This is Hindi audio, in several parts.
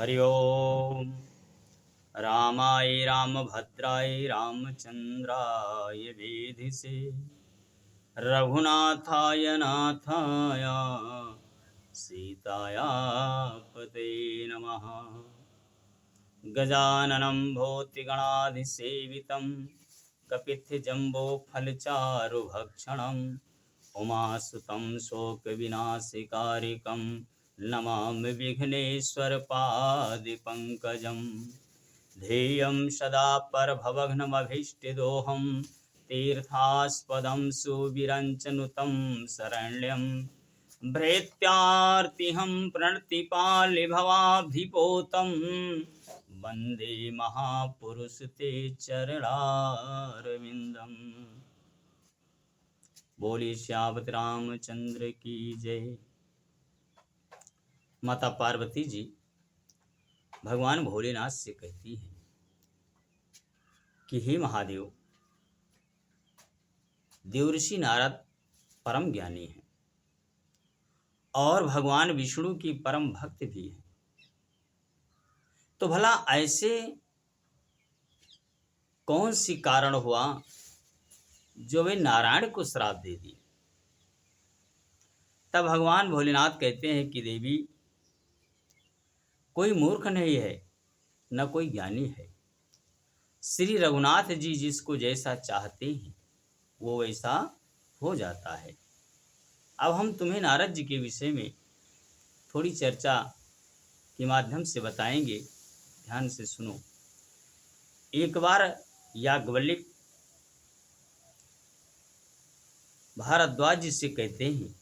हरि ओम। रामाय रामभद्राय रामचंद्राय वेधिसे रघुनाथाय नाथाय सीताया पते नमः। गजाननं भूतिगणाधिसेवितं कपित्थजम्बोफलचारुभक्षणम् उमासुतं शोकविनाशकारिकं नमामि विघ्नेश्वरपादिपङ्कजं। ध्येयं सदा परभवघ्नमभीष्टदोहं तीर्थास्पदं सुविरञ्चनुतं शरण्यं भृत्यार्तिहं प्रणतिपालिभवाब्धिपोतं वन्दे महापुरुष ते चरणारविन्दम्। बोलिए श्यावत रामचंद्र की जय। माता पार्वती जी भगवान भोलेनाथ से कहती हैं कि हे महादेव, देवर्षि नारद परम ज्ञानी हैं और भगवान विष्णु की परम भक्त भी हैं, तो भला ऐसे कौन सी कारण हुआ जो वे नारायण को श्राप दे दिए। तब भगवान भोलेनाथ कहते हैं कि देवी, कोई मूर्ख नहीं है न कोई ज्ञानी है। श्री रघुनाथ जी जिसको जैसा चाहते हैं वो वैसा हो जाता है। अब हम तुम्हें नारद जी के विषय में थोड़ी चर्चा के माध्यम से बताएंगे, ध्यान से सुनो। एक बार याज्ञवल्क्य भारद्वाज जी से कहते हैं,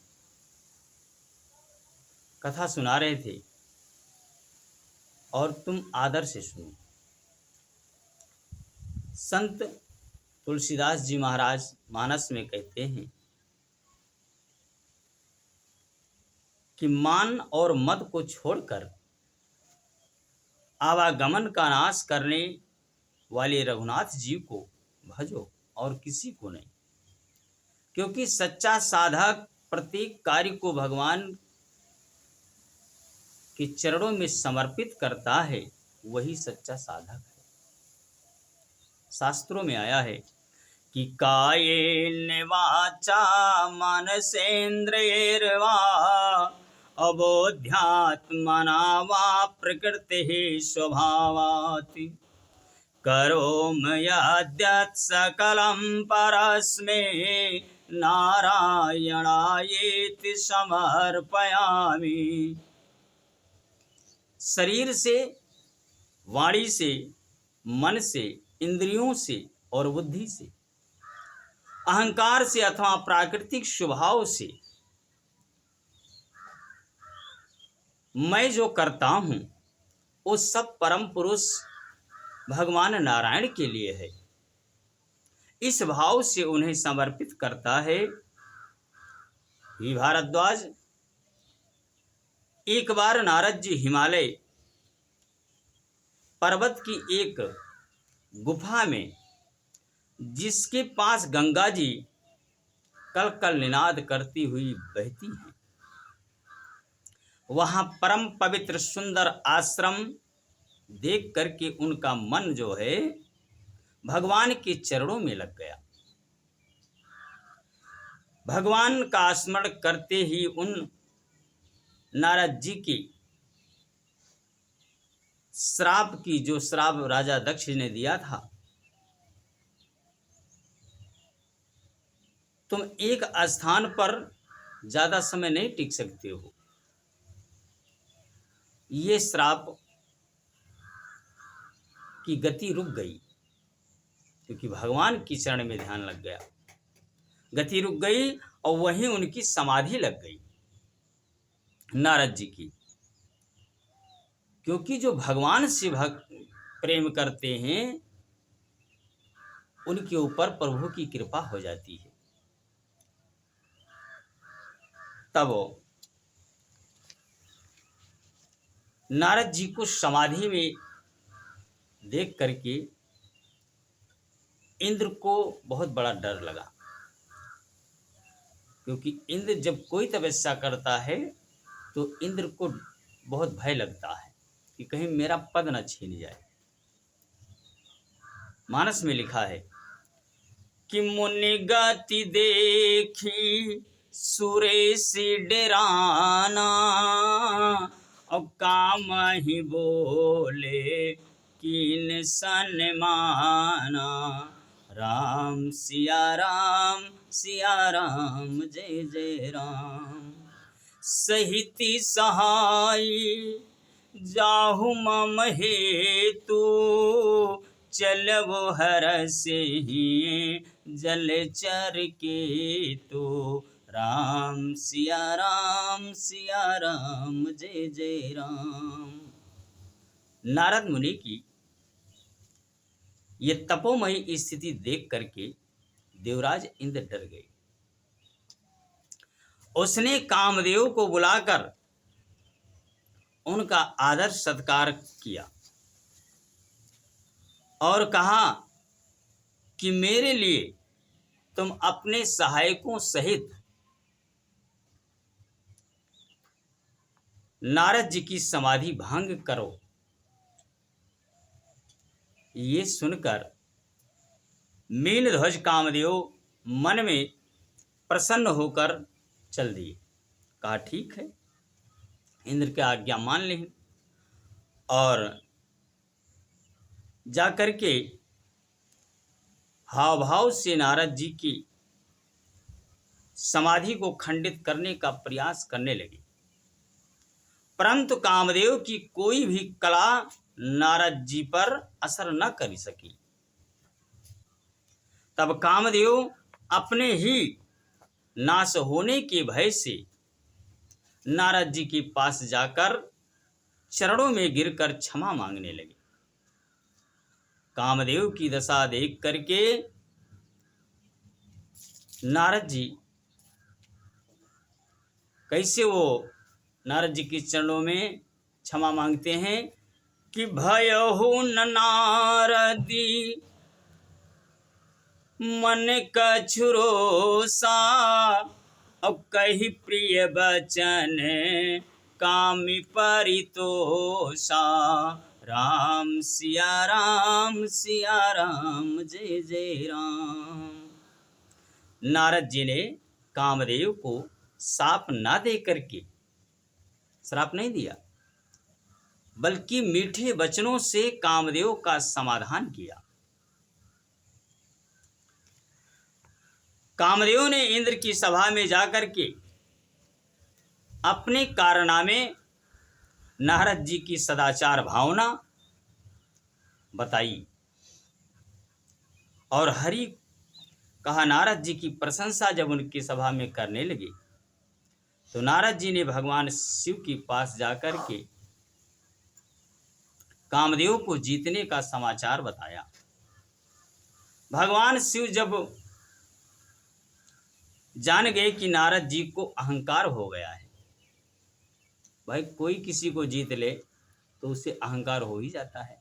कथा सुना रहे थे और तुम आदर से सुनो। संत तुलसीदास जी महाराज मानस में कहते हैं कि मान और मद को छोड़कर आवागमन का नाश करने वाले रघुनाथ जी को भजो और किसी को नहीं, क्योंकि सच्चा साधक प्रत्येक कार्य को भगवान के चरणों में समर्पित करता है, वही सच्चा साधक है। शास्त्रों में आया है कि कायेन वाचा मनसेन्द्रियैर्वा अबोध्यात्मना वा प्रकृतिः स्वभावात् करोम यद्यत् सकलं परस्मै नारायणायेति समर्पयामि। शरीर से, वाणी से, मन से, इंद्रियों से और बुद्धि से, अहंकार से अथवा प्राकृतिक स्वभाव से मैं जो करता हूँ वो सब परम पुरुष भगवान नारायण के लिए है। इस भाव से उन्हें समर्पित करता है। हे भारद्वाज, एक बार नारद जी हिमालय पर्वत की एक गुफा में, जिसके पास गंगा जी कल कल निनाद करती हुई बहती हैं, वहां परम पवित्र सुंदर आश्रम देख करके उनका मन जो है भगवान के चरणों में लग गया। भगवान का स्मरण करते ही उन नारद जी की श्राप की, जो श्राप राजा दक्ष ने दिया था, तुम एक स्थान पर ज्यादा समय नहीं टिक सकते हो, ये श्राप की गति रुक गई, क्योंकि भगवान की चरण में ध्यान लग गया। गति रुक गई और वहीं उनकी समाधि लग गई नारद जी की, क्योंकि जो भगवान से प्रेम करते हैं उनके ऊपर प्रभु की कृपा हो जाती है। तब नारद जी को समाधि में देख करके इंद्र को बहुत बड़ा डर लगा, क्योंकि इंद्र जब कोई तपस्या करता है तो इंद्र को बहुत भय लगता है। कि कहीं मेरा पद न छीन जाए। मानस में लिखा है कि मुनि गति देखी सुरेश डराना, और काम ही बोले कीन सन्माना। राम सिया राम जय जय राम। सहिति सहाय जाहु मम हेतु, चलबो हरस ही जलचर केतु। राम सिया राम जय जय राम। नारद मुनि की ये तपोमयी स्थिति देख करके देवराज इंद्र डर गए। उसने कामदेव को बुलाकर उनका आदर सत्कार किया और कहा कि मेरे लिए तुम अपने सहायकों सहित नारद जी की समाधि भंग करो। ये सुनकर मीनध्वज कामदेव मन में प्रसन्न होकर चल दिए। कहा ठीक है, इंद्र की आज्ञा मान लें। और जाकर के हाव भाव से नारद जी की समाधि को खंडित करने का प्रयास करने लगे, परंतु कामदेव की कोई भी कला नारद जी पर असर न कर सकी। तब कामदेव अपने ही नाश होने के भय से नारद जी के पास जाकर चरणों में गिरकर क्षमा मांगने लगे। कामदेव की दशा देख करके नारद जी कैसे वो नारद जी के चरणों में क्षमा मांगते हैं कि भयहु न नारदी मन कछुरोसा, अब कही प्रिय बचन कामि परितोषा। राम सिया राम जय जय राम। नारद जी ने कामदेव को शाप ना दे करके, श्राप नहीं दिया, बल्कि मीठे वचनों से कामदेव का समाधान किया। कामदेव ने इंद्र की सभा में जाकर के अपने कारनामे, नारद जी की सदाचार भावना बताई और हरि कहा नारद जी की प्रशंसा जब उनकी सभा में करने लगे तो नारद जी ने भगवान शिव के पास जाकर के कामदेव को जीतने का समाचार बताया। भगवान शिव जब जान गए कि नारद जी को अहंकार हो गया है, भाई कोई किसी को जीत ले तो उसे अहंकार हो ही जाता है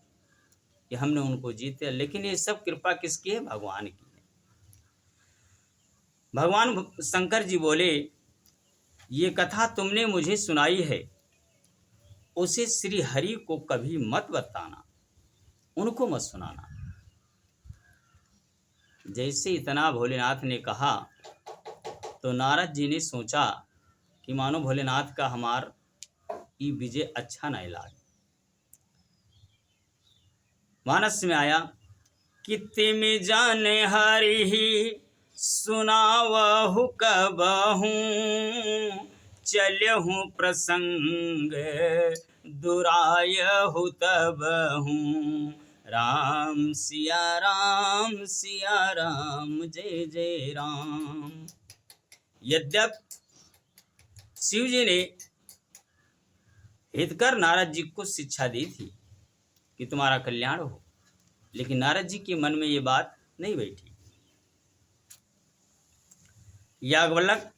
कि हमने उनको जीत लिया, लेकिन ये सब कृपा किसकी है? भगवान की है। भगवान शंकर जी बोले ये कथा तुमने मुझे सुनाई है, उसे श्री हरि को कभी मत बताना, उनको मत सुनाना। जैसे इतना भोलेनाथ ने कहा तो नारद जी ने सोचा कि मानो भोलेनाथ का हमार ये विजय अच्छा नहीं लागे। मानस में आया कि तिम जाने हरि सुनावहु कबहू, चलहु प्रसंग दुरायहु तबहू। राम सिया राम जय जय राम। यद्यपि शिव जी ने हितकर नारद जी को शिक्षा दी थी कि तुम्हारा कल्याण हो, लेकिन नारद जी के मन में ये बात नहीं बैठी। याज्ञवल्क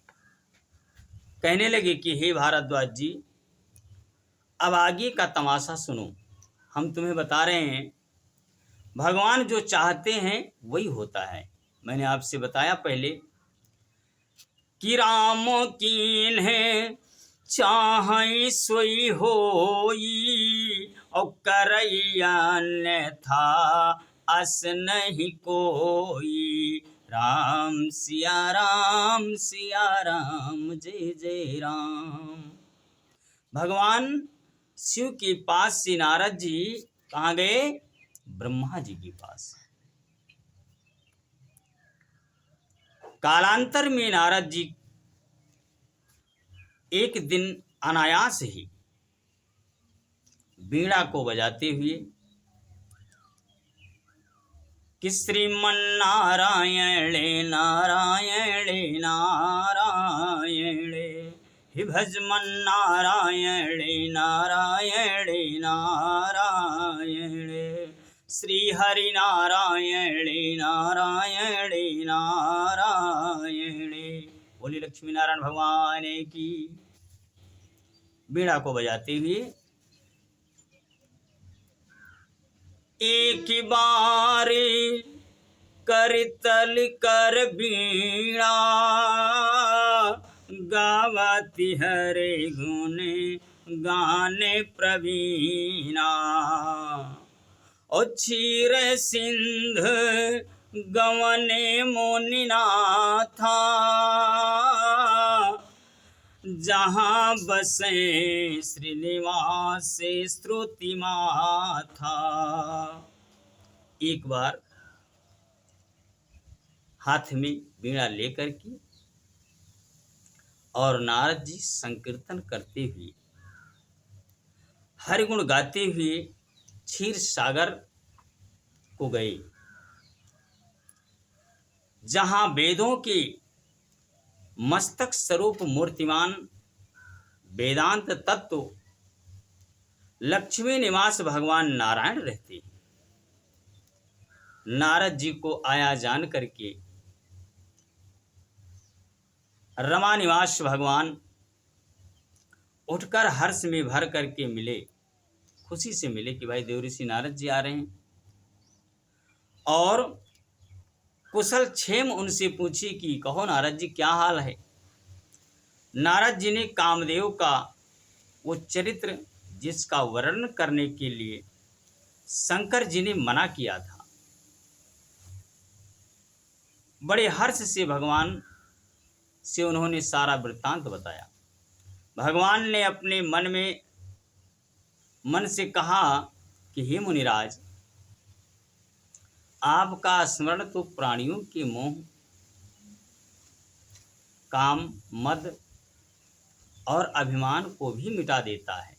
कहने लगे कि हे भारद्वाज जी, अब आगे का तमाशा सुनो। हम तुम्हें बता रहे हैं भगवान जो चाहते हैं वही होता है। मैंने आपसे बताया पहले कि राम कीन्ह चाहै सोई होई, करैया अन्यथा अस नहीं कोई। राम सिया राम जय जय राम। भगवान शिव के पास से नारद जी कहाँ गए? ब्रह्मा जी के पास। कालांतर में नारद जी एक दिन अनायास ही वीणा को बजाते हुए कि श्रीमन्नारायण नारायण नारायण हे भजमन नारायण नारायण नारायण श्री हरि नारायण नारायण नारायण। बोली लक्ष्मी नारायण भगवान की। वीणा को बजाते हुए एक बार करतल कर वीणा गावती हरे गुण गाने प्रवीणा। और क्षीर सिंध गवने मुनिनाथा जहाँ बसे श्रीनिवास श्रुति माथा। एक बार हाथ में वीणा लेकर के और नारद जी संकीर्तन करते हुए हरिगुण गाते हुए क्षीर सागर को गए, जहां वेदों के मस्तक स्वरूप मूर्तिमान वेदांत तत्व लक्ष्मी निवास भगवान नारायण रहते हैं। नारद जी को आया जान करके रमा निवास भगवान उठकर हर्ष में भर करके मिले, खुशी से मिले कि भाई देवऋषि नारद जी आ रहे हैं। और कुशल क्षेम उनसे पूछी कि कहो नारद जी क्या हाल है। नारद जी ने कामदेव का वो चरित्र जिसका वर्णन करने के लिए शंकर जी ने मना किया था, बड़े हर्ष से भगवान से उन्होंने सारा वृत्तांत बताया। भगवान ने अपने मन से कहा कि हे मुनिराज, आपका स्मरण तो प्राणियों के मोह, काम, मद और अभिमान को भी मिटा देता है।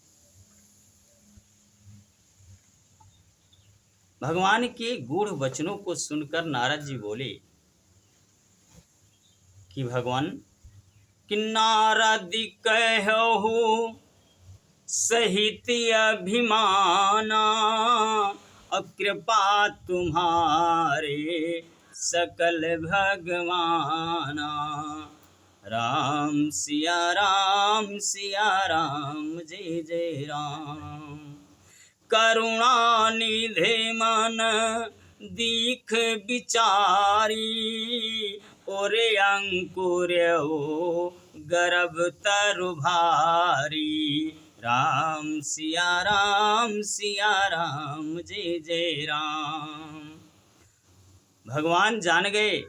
भगवान के गूढ़ वचनों को सुनकर नारद जी बोले कि भगवान कि नारद कहु सहित अभिमाना, कृपा तुम्हारे सकल भगवाना। राम सिया राम जय जय राम। करुणा निधे मन दीख विचारी, ओरे अंकुर ओ गर्भ तरु भारी। राम सिया राम जय जय राम। भगवान जान गए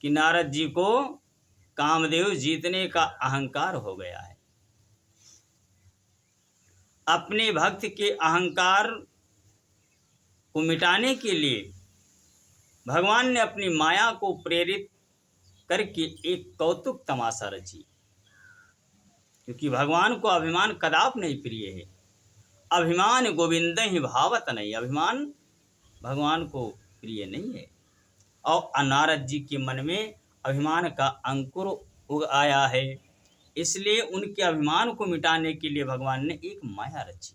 कि नारद जी को कामदेव जीतने का अहंकार हो गया है। अपने भक्त के अहंकार को मिटाने के लिए भगवान ने अपनी माया को प्रेरित करके एक कौतुक तमाशा रची, क्योंकि भगवान को अभिमान कदाप नहीं प्रिय है। अभिमान गोविंद ही भावत नहीं, अभिमान भगवान को प्रिय नहीं है। और नारद जी के मन में अभिमान का अंकुर उग आया है, इसलिए उनके अभिमान को मिटाने के लिए भगवान ने एक माया रची।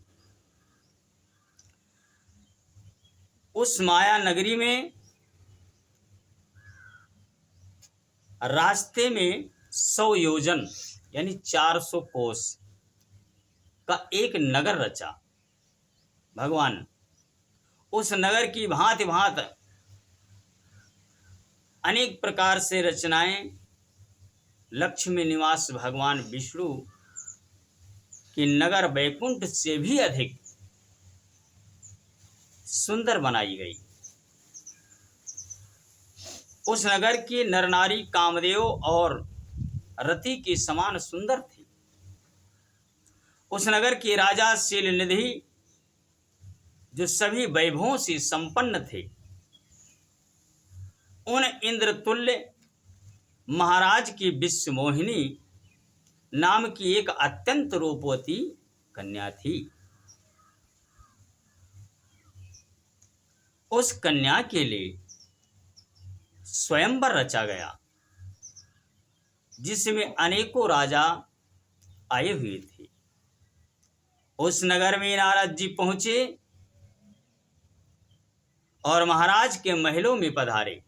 उस माया नगरी में रास्ते में 100 योजन यानी 400 कोस का एक नगर रचा भगवान। उस नगर की भांति भांति अनेक प्रकार से रचनाएं लक्ष्मी निवास भगवान विष्णु के नगर वैकुंठ से भी अधिक सुंदर बनाई गई। उस नगर के नर नारी कामदेव और रति के समान सुंदर थे। उस नगर के राजा शीलनिधि जो सभी वैभवों से संपन्न थे, उन इंद्रतुल्य महाराज की विश्वमोहिनी नाम की एक अत्यंत रूपवती कन्या थी। उस कन्या के लिए स्वयंवर रचा गया, जिसमें अनेकों राजा आए हुए थे। उस नगर में नारद जी पहुंचे और महाराज के महलों में पधारे।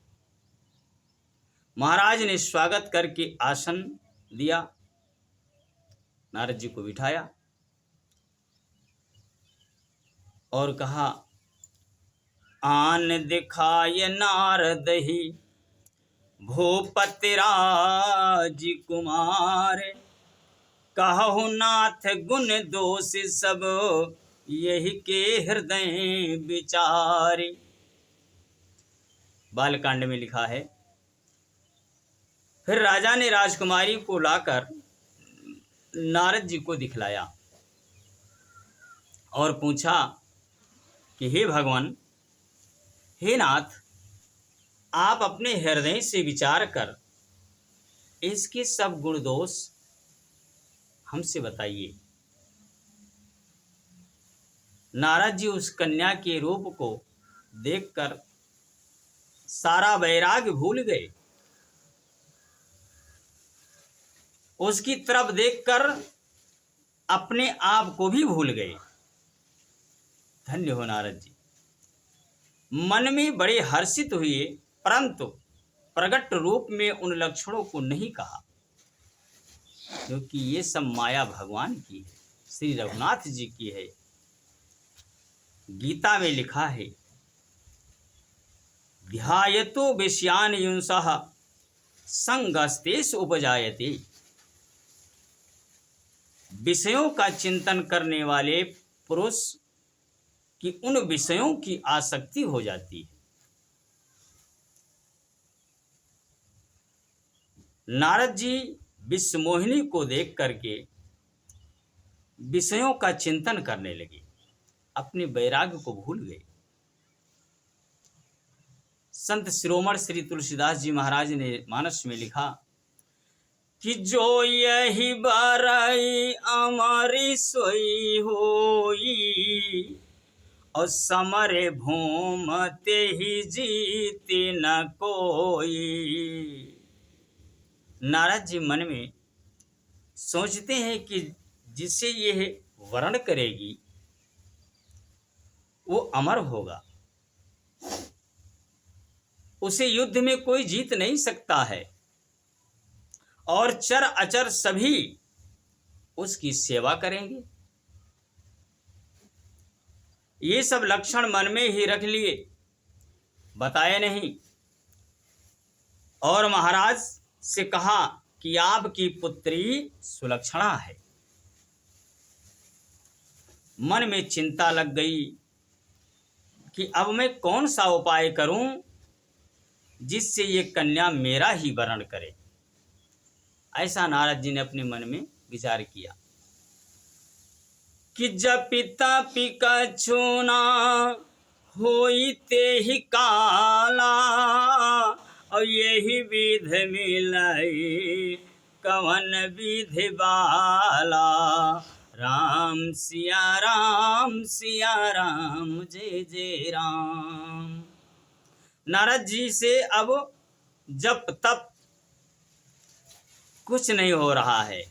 महाराज ने स्वागत करके आसन दिया, नारद जी को बिठाया और कहा, आन दिखाय नारद ही भूपति राज कुमार, कहु नाथ गुण दोष सब यही के हृदय विचारे। बालकांड में लिखा है, फिर राजा ने राजकुमारी को लाकर नारद जी को दिखलाया और पूछा कि हे भगवान, हे नाथ, आप अपने हृदय से विचार कर इसके सब गुण दोष हमसे बताइए। नारद जी उस कन्या के रूप को देखकर सारा वैराग्य भूल गए। उसकी तरफ देखकर अपने आप को भी भूल गए। धन्य हो नारद जी। मन में बड़े हर्षित हुए, परंतु प्रकट रूप में उन लक्षणों को नहीं कहा, क्योंकि ये सब माया भगवान की है, श्री रघुनाथ जी की है। गीता में लिखा है, ध्यायतो विषयान युंसः संगस्तेष उपजायते। विषयों का चिंतन करने वाले पुरुष की उन विषयों की आसक्ति हो जाती है। नारद जी विश्वमोहिनी को देख करके विषयों का चिंतन करने लगे, अपने वैराग्य को भूल गए। संत शिरोमणि श्री तुलसीदास जी महाराज ने मानस में लिखा कि जो यही बरई अमरी सोई होई, और समरे भूम ते ही जीते न कोई। नारद जी मन में सोचते हैं कि जिसे यह वर्ण करेगी वो अमर होगा, उसे युद्ध में कोई जीत नहीं सकता है, और चर अचर सभी उसकी सेवा करेंगे। ये सब लक्षण मन में ही रख लिए, बताए नहीं। और महाराज से कहा कि आपकी पुत्री सुलक्षणा है। मन में चिंता लग गई कि अब मैं कौन सा उपाय करूं जिससे ये कन्या मेरा ही वरण करे। ऐसा नारद जी ने अपने मन में विचार किया कि जब पिता पिका छूना होई ते ही काला, और यही विध मिलाई कवन विधि बाला। राम सिया राम जय जय राम। नारद जी से अब जप तप कुछ नहीं हो रहा है।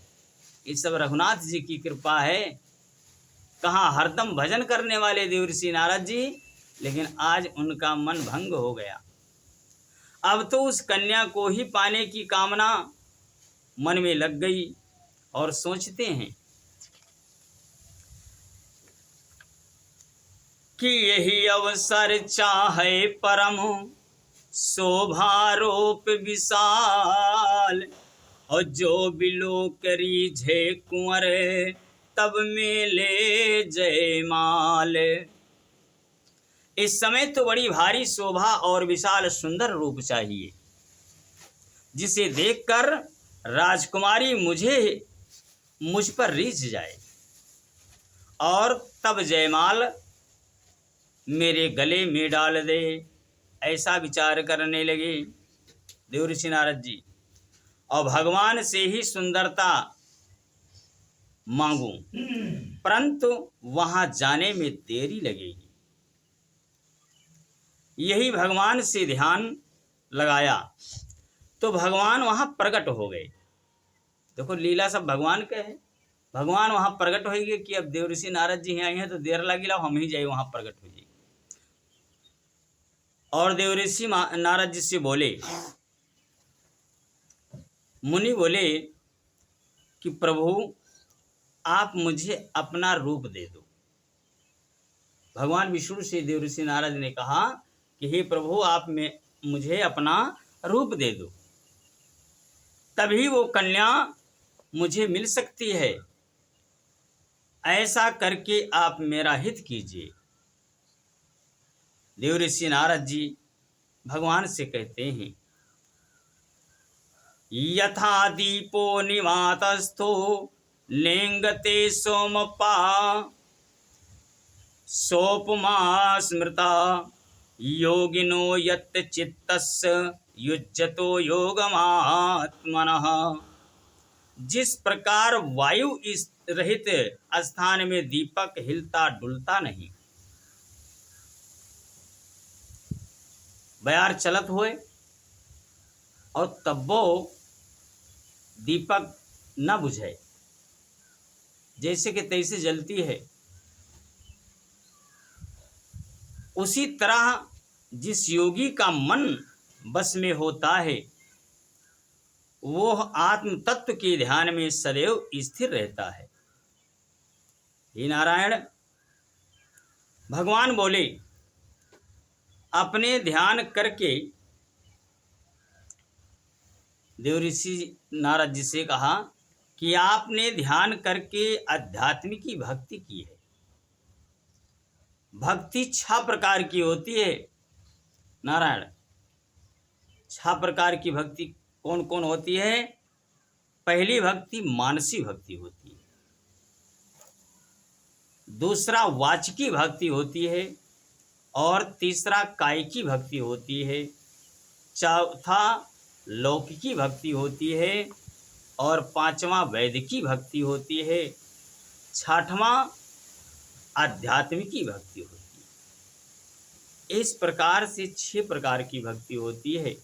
ये सब रघुनाथ जी की कृपा है। कहाँ हरदम भजन करने वाले देवर्षि नारद जी, लेकिन आज उनका मन भंग हो गया। अब तो उस कन्या को ही पाने की कामना मन में लग गई और सोचते हैं कि यही अवसर चाहे परम शोभारोप विशाल, और जो बिलो करी झे कुंवर तब मेले जयमाल। इस समय तो बड़ी भारी शोभा और विशाल सुंदर रूप चाहिए, जिसे देखकर राजकुमारी मुझ पर रिझ जाए और तब जयमाल मेरे गले में डाल दे। ऐसा विचार करने लगे देवर्षि नारद जी, और भगवान से ही सुंदरता मांगूं, परंतु वहां जाने में देरी लगेगी। यही भगवान से ध्यान लगाया तो भगवान वहां प्रकट हो गए। देखो लीला सब भगवान के है। भगवान वहां प्रकट हो गए कि अब देवर्षि नारद जी आई हैं तो देर लगी, हम ही जाए वहां प्रकट हो जाए। और देवर्षि नारद जी से बोले, मुनि बोले कि प्रभु आप मुझे अपना रूप दे दो। भगवान विष्णु से देवर्षि नारद ने कहा कि हे प्रभु आप मुझे अपना रूप दे दो, तभी वो कन्या मुझे मिल सकती है। ऐसा करके आप मेरा हित कीजिए। देवर्षि नारद जी भगवान से कहते हैं, यथा दीपो निवातस्थो लिंगते सोमपा सोपमा स्मृता योगिनो यत् चित्तस्य युज्यतो योगमात्मनः। जिस प्रकार वायु रहित स्थान में दीपक हिलता डुलता नहीं, बयार चलत हुए और तब्बो दीपक न बुझे, जैसे कि तैसे जलती है, उसी तरह जिस योगी का मन बस में होता है वो आत्म तत्व के ध्यान में सदैव स्थिर रहता है। हे नारायण, भगवान बोले अपने ध्यान करके देवर्षि नारद जी से कहा कि आपने ध्यान करके आध्यात्मिक की भक्ति की है। भक्ति 6 प्रकार की होती है नारायण। 6 प्रकार की भक्ति कौन कौन होती है? पहली भक्ति मानसी भक्ति होती है, दूसरा वाचिकी भक्ति होती है, और तीसरा कायिकी भक्ति होती है, चौथा लौकिकी भक्ति होती है, और 5वां वैदिकी भक्ति होती है, 6वां आध्यात्मिकी भक्ति होती है। इस प्रकार से 6 प्रकार की भक्ति होती है।